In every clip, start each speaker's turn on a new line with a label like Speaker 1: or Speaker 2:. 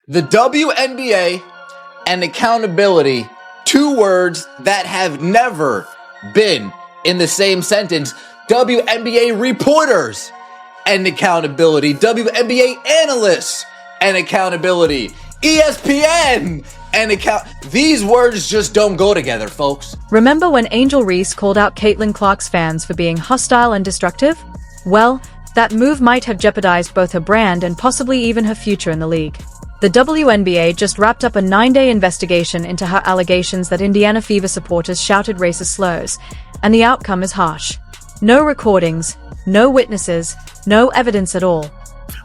Speaker 1: The WNBA and accountability, two words that have never been in the same sentence. WNBA reporters and accountability, WNBA analysts and accountability, ESPN and these words just don't go together, folks.
Speaker 2: Remember when Angel Reese called out Caitlin Clark's fans for being hostile and destructive? Well, that move might have jeopardized both her brand and possibly even her future in the league. The WNBA just wrapped up a 9-day investigation into her allegations that Indiana Fever supporters shouted racist slurs, and the outcome is harsh. No recordings, no witnesses, no evidence at all.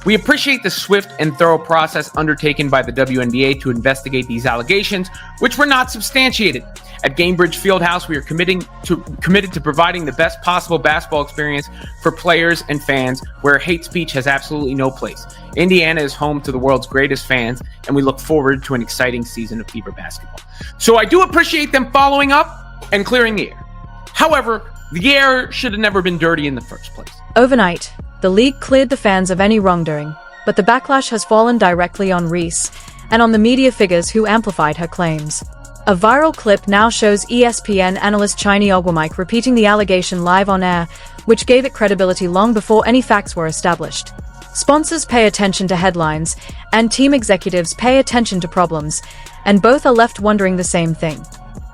Speaker 3: We appreciate the swift and thorough process undertaken by the WNBA to investigate these allegations, which were not substantiated. At Gainbridge Fieldhouse, we are committed to providing the best possible basketball experience for players and fans where hate speech has absolutely no place. Indiana is home to the world's greatest fans, and we look forward to an exciting season of Fever basketball. So I do appreciate them following up and clearing the air. However, the air should have never been dirty in the first place.
Speaker 2: Overnight, the league cleared the fans of any wrongdoing, but the backlash has fallen directly on Reese and on the media figures who amplified her claims. A viral clip now shows ESPN analyst Chiny Ogwumike repeating the allegation live on air, which gave it credibility long before any facts were established. Sponsors pay attention to headlines, and team executives pay attention to problems, and both are left wondering the same thing.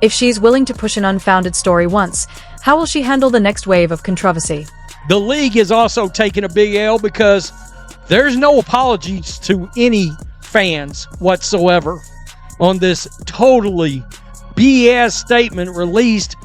Speaker 2: If she's willing to push an unfounded story once, how will she handle the next wave of controversy?
Speaker 4: The league is also taking a big L because there's no apologies to any fans whatsoever on this totally BS statement released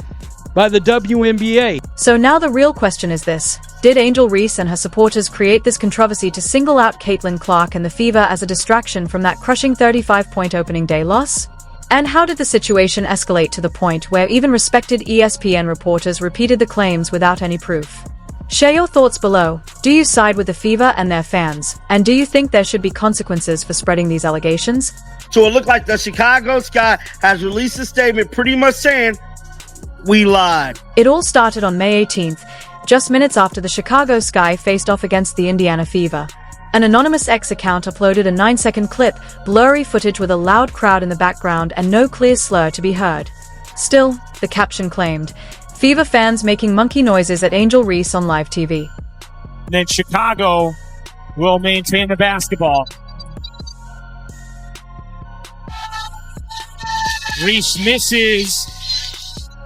Speaker 4: by the WNBA.
Speaker 2: So now the real question is this: did Angel Reese and her supporters create this controversy to single out Caitlin Clark and the Fever as a distraction from that crushing 35-point opening day loss? And how did the situation escalate to the point where even respected ESPN reporters repeated the claims without any proof? Share your thoughts below. Do you side with the Fever and their fans? And do you think there should be consequences for spreading these allegations?
Speaker 5: So it looked like the Chicago Sky has released a statement pretty much saying, we lied.
Speaker 2: It all started on May 18th, just minutes after the Chicago Sky faced off against the Indiana Fever. An anonymous X account uploaded a 9-second clip, blurry footage with a loud crowd in the background and no clear slur to be heard. Still, the caption claimed, Fever fans making monkey noises at Angel Reese on live TV.
Speaker 6: And then Chicago will maintain the basketball. Reese misses.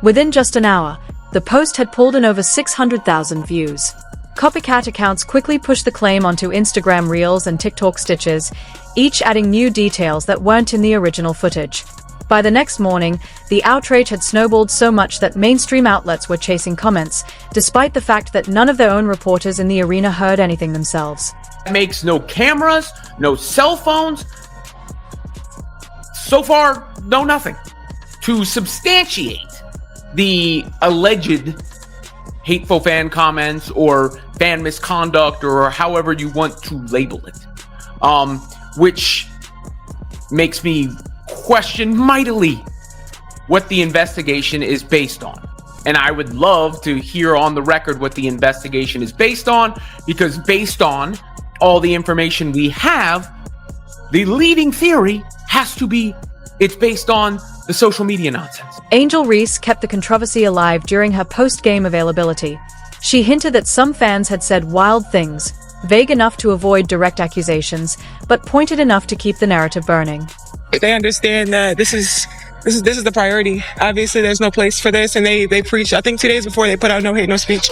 Speaker 2: Within just an hour, the post had pulled in over 600,000 views. Copycat accounts quickly pushed the claim onto Instagram Reels and TikTok stitches, each adding new details that weren't in the original footage. By the next morning, the outrage had snowballed so much that mainstream outlets were chasing comments, despite the fact that none of their own reporters in the arena heard anything themselves.
Speaker 3: It makes no cameras, no cell phones. So far, no nothing. To substantiate the alleged hateful fan comments or fan misconduct or however you want to label it, which makes me question mightily what the investigation is based on. And I would love to hear on the record what the investigation is based on, because based on all the information we have, the leading theory has to be it's based on the social media nonsense.
Speaker 2: Angel Reese kept the controversy alive during her post-game availability. She hinted that some fans had said wild things, vague enough to avoid direct accusations, but pointed enough to keep the narrative burning.
Speaker 7: They understand that this is the priority. Obviously, there's no place for this, and they preach. I think 2 days before they put out no hate, no speech.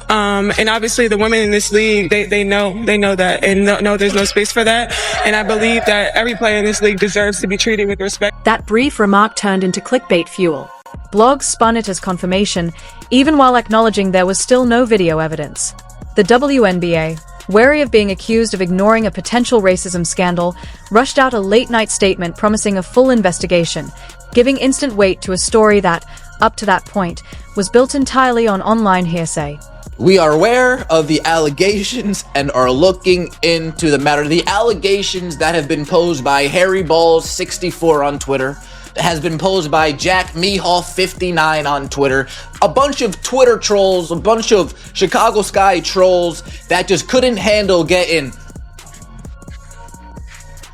Speaker 7: And obviously, the women in this league, they know that, and no, there's no space for that. And I believe that every player in this league deserves to be treated with respect.
Speaker 2: That brief remark turned into clickbait fuel. Blogs spun it as confirmation, even while acknowledging there was still no video evidence. The WNBA, wary of being accused of ignoring a potential racism scandal, rushed out a late-night statement promising a full investigation, giving instant weight to a story that, up to that point, was built entirely on online hearsay.
Speaker 1: We are aware of the allegations and are looking into the matter. The allegations that have been posed by Harry Balls 64 on Twitter, has been posed by Jack Mehall 59 on Twitter, a bunch of Twitter trolls, a bunch of Chicago Sky trolls that just couldn't handle getting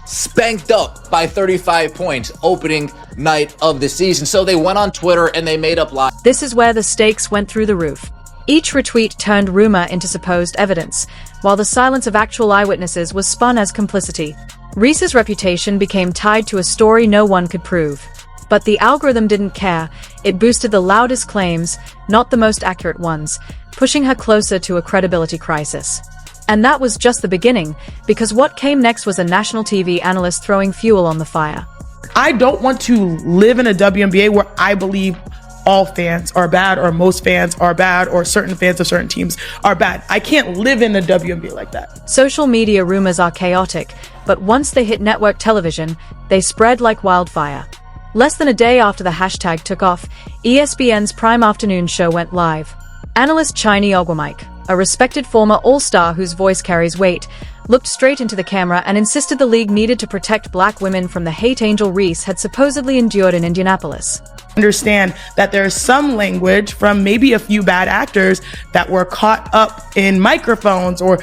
Speaker 1: spanked up by 35 points opening night of the season. So they went on Twitter and they made up lies.
Speaker 2: This is where the stakes went through the roof. Each retweet turned rumor into supposed evidence, while the silence of actual eyewitnesses was spun as complicity. Reese's reputation became tied to a story no one could prove. But the algorithm didn't care. It boosted the loudest claims, not the most accurate ones, pushing her closer to a credibility crisis. And that was just the beginning, because what came next was a national TV analyst throwing fuel on the fire.
Speaker 8: I don't want to live in a WNBA where I believe all fans are bad, or most fans are bad, or certain fans of certain teams are bad. I can't live in a WNBA like that.
Speaker 2: Social media rumors are chaotic, but once they hit network television, they spread like wildfire. Less than a day after the hashtag took off, ESPN's prime afternoon show went live. Analyst Chiny Ogwumike, a respected former All-Star whose voice carries weight, looked straight into the camera and insisted the league needed to protect black women from the hate Angel Reese had supposedly endured in Indianapolis.
Speaker 8: Understand that there's some language from maybe a few bad actors that were caught up in microphones or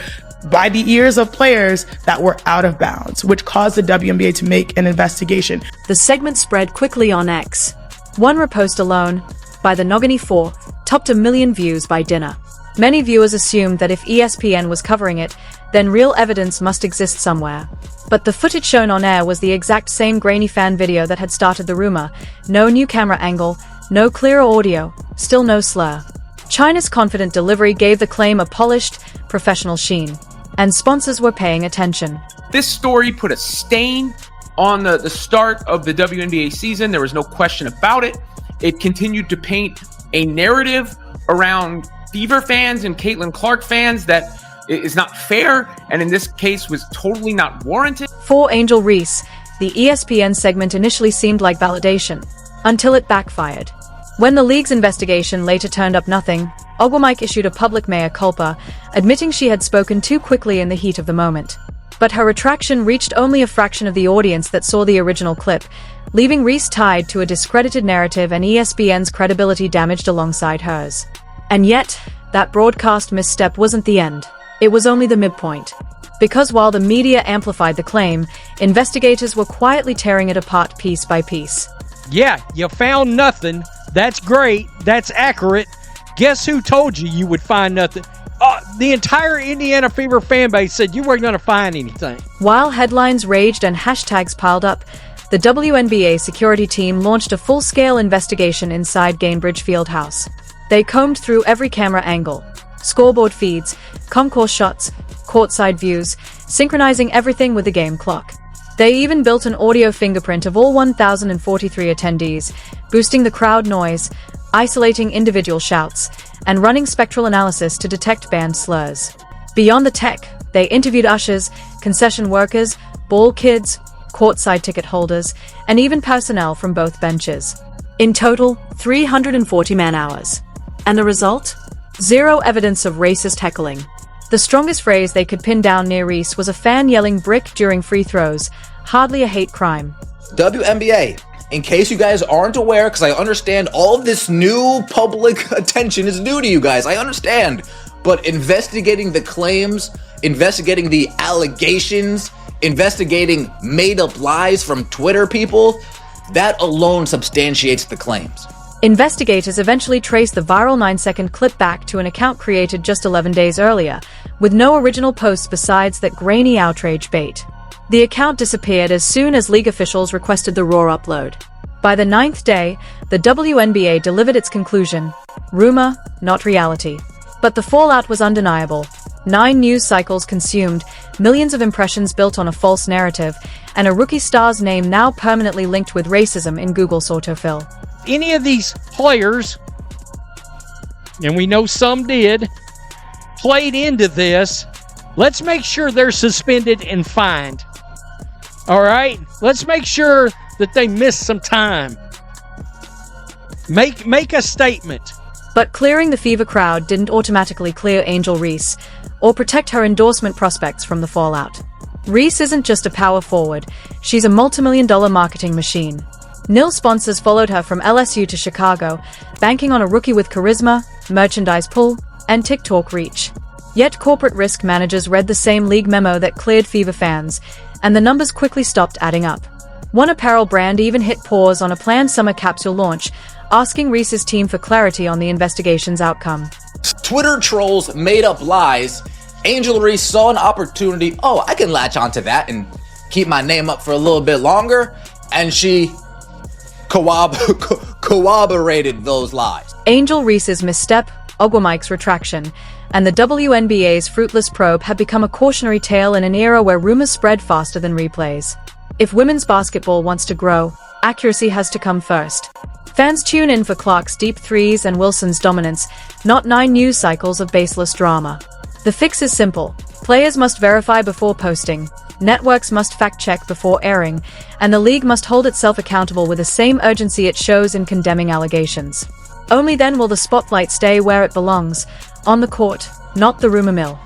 Speaker 8: by the ears of players that were out of bounds, which caused the WNBA to make an investigation.
Speaker 2: The segment spread quickly on X. One repost alone, by the Nogany 4, topped 1 million views by dinner. Many viewers assumed that if ESPN was covering it, then real evidence must exist somewhere. But the footage shown on air was the exact same grainy fan video that had started the rumor. No new camera angle, no clearer audio, still no slur. China's confident delivery gave the claim a polished, professional sheen. And sponsors were paying attention.
Speaker 3: This story put a stain on the start of the WNBA season. There was no question about it. It continued to paint a narrative around Fever fans and Caitlin Clark fans that is not fair, and in this case was totally not warranted.
Speaker 2: For Angel Reese, the ESPN segment initially seemed like validation, until it backfired. When the league's investigation later turned up nothing, Ogwumike issued a public mea culpa, admitting she had spoken too quickly in the heat of the moment. But her retraction reached only a fraction of the audience that saw the original clip, leaving Reese tied to a discredited narrative and ESPN's credibility damaged alongside hers. And yet, that broadcast misstep wasn't the end. It was only the midpoint. Because while the media amplified the claim, investigators were quietly tearing it apart piece by piece.
Speaker 4: Yeah, you found nothing. That's great. That's accurate. Guess who told you you would find nothing? The entire Indiana Fever fan base said you weren't going to find anything.
Speaker 2: While headlines raged and hashtags piled up, the WNBA security team launched a full-scale investigation inside Gainbridge Fieldhouse. They combed through every camera angle, scoreboard feeds, concourse shots, courtside views, synchronizing everything with the game clock. They even built an audio fingerprint of all 1,043 attendees, boosting the crowd noise, isolating individual shouts, and running spectral analysis to detect banned slurs. Beyond the tech, they interviewed ushers, concession workers, ball kids, courtside ticket holders, and even personnel from both benches. In total, 340 man-hours. And the result? Zero evidence of racist heckling. The strongest phrase they could pin down near Reese was a fan yelling brick during free throws, hardly a hate crime.
Speaker 1: WNBA, in case you guys aren't aware, because I understand all of this new public attention is new to you guys, I understand, but investigating the claims, investigating the allegations, investigating made-up lies from Twitter people, that alone substantiates the claims.
Speaker 2: Investigators eventually traced the viral 9-second clip back to an account created just 11 days earlier, with no original posts besides that grainy outrage bait. The account disappeared as soon as league officials requested the raw upload. By the 9th day, the WNBA delivered its conclusion: rumor, not reality. But the fallout was undeniable. 9 news cycles consumed, millions of impressions built on a false narrative, and a rookie star's name now permanently linked with racism in Google's autofill.
Speaker 4: Any of these players, and we know some did, played into this, let's make sure they're suspended and fined. All right? Let's make sure that they miss some time. Make a statement.
Speaker 2: But clearing the Fever crowd didn't automatically clear Angel Reese, or protect her endorsement prospects from the fallout. Reese isn't just a power forward, she's a multi-million-dollar marketing machine. Nil sponsors followed her from LSU to Chicago, banking on a rookie with charisma, merchandise pull, and TikTok reach. Yet corporate risk managers read the same league memo that cleared Fever fans, and the numbers quickly stopped adding up. One apparel brand even hit pause on a planned summer capsule launch, asking Reese's team for clarity on the investigation's outcome.
Speaker 1: Twitter trolls made up lies. Angel Reese saw an opportunity. Oh, I can latch onto that and keep my name up for a little bit longer. And she corroborated those lies.
Speaker 2: Angel Reese's misstep, Ogwamike's retraction, and the WNBA's fruitless probe have become a cautionary tale in an era where rumors spread faster than replays. If women's basketball wants to grow, accuracy has to come first. Fans tune in for Clark's deep threes and Wilson's dominance, not 9 news cycles of baseless drama. The fix is simple. Players must verify before posting, networks must fact-check before airing, and the league must hold itself accountable with the same urgency it shows in condemning allegations. Only then will the spotlight stay where it belongs, on the court, not the rumor mill.